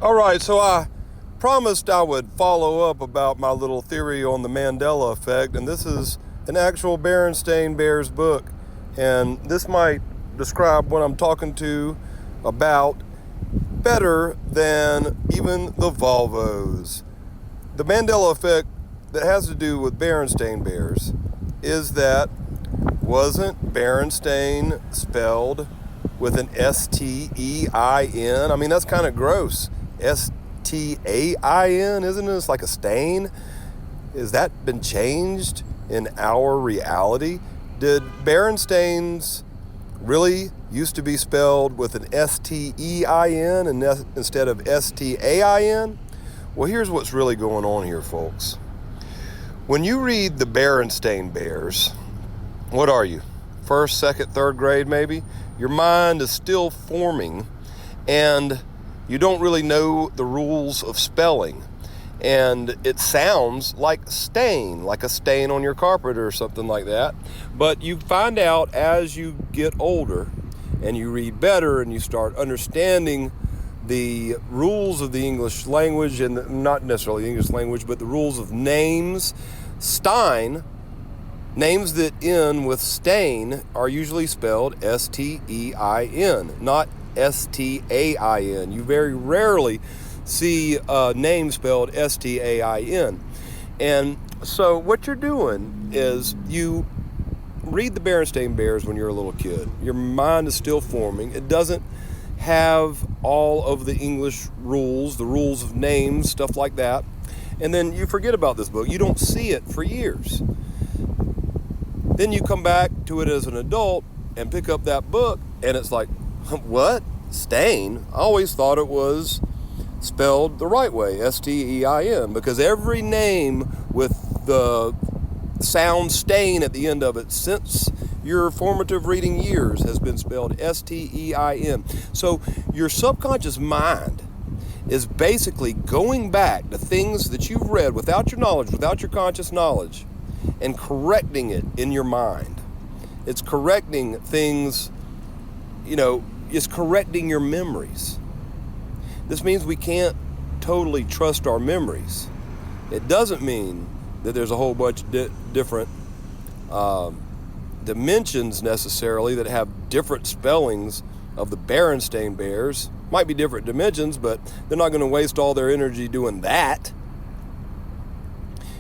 All right, so I promised I would follow up about my little theory on the Mandela effect, and this is an actual Berenstain Bears book, and this might describe what I'm talking to about better than even the Volvos. The Mandela effect that has to do with Berenstain Bears is that wasn't Berenstain spelled with an S-T-E-I-N? I mean, that's kind of gross. S-T-A-I-N, isn't it? It's like a stain. Has that been changed in our reality? Did Berenstains really used to be spelled with an S-T-E-I-N instead of S-T-A-I-N? Well, here's what's really going on here, folks. When you read the Berenstain Bears, what are you? First, second, third grade maybe? Your mind is still forming, and you don't really know the rules of spelling. And it sounds like stain, like a stain on your carpet or something like that. But you find out as you get older and you read better and you start understanding the rules of the English language, and not necessarily the English language, but the rules of names. Names that end with stain are usually spelled S-T-E-I-N, not S-T-A-I-N. You very rarely see a name spelled S-T-A-I-N. And so what you're doing is you read the Berenstain Bears when you're a little kid. Your mind is still forming. It doesn't have all of the English rules, the rules of names, stuff like that. And then you forget about this book. You don't see it for years. Then you come back to it as an adult and pick up that book, and it's like, what? Stain? I always thought it was spelled the right way, S-T-E-I-N, because every name with the sound stain at the end of it since your formative reading years has been spelled S-T-E-I-N. So your subconscious mind is basically going back to things that you've read without your knowledge, without your conscious knowledge, and correcting it in your mind. It's correcting things, it's correcting your memories. This means we can't totally trust our memories. It doesn't mean that there's a whole bunch of different dimensions necessarily that have different spellings of the Berenstain Bears. Might be different dimensions, but they're not going to waste all their energy doing that.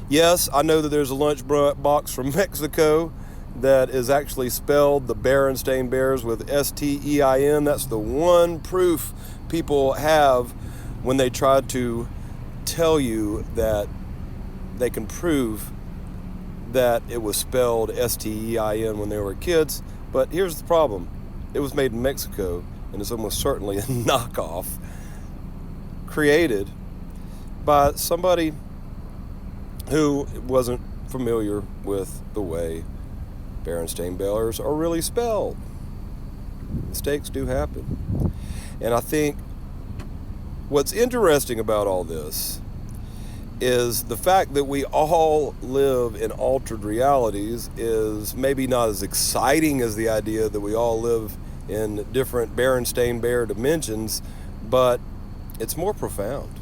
Yes, I know that there's a lunch box from Mexico that is actually spelled the Berenstain Bears with S-T-E-I-N. That's the one proof people have when they try to tell you that they can prove that it was spelled S-T-E-I-N when they were kids. But here's the problem. It was made in Mexico, and it's almost certainly a knockoff created by somebody who wasn't familiar with the way Berenstain Bears are really spelled. Mistakes do happen. And I think what's interesting about all this is the fact that we all live in altered realities is maybe not as exciting as the idea that we all live in different Berenstain Bear dimensions, but it's more profound.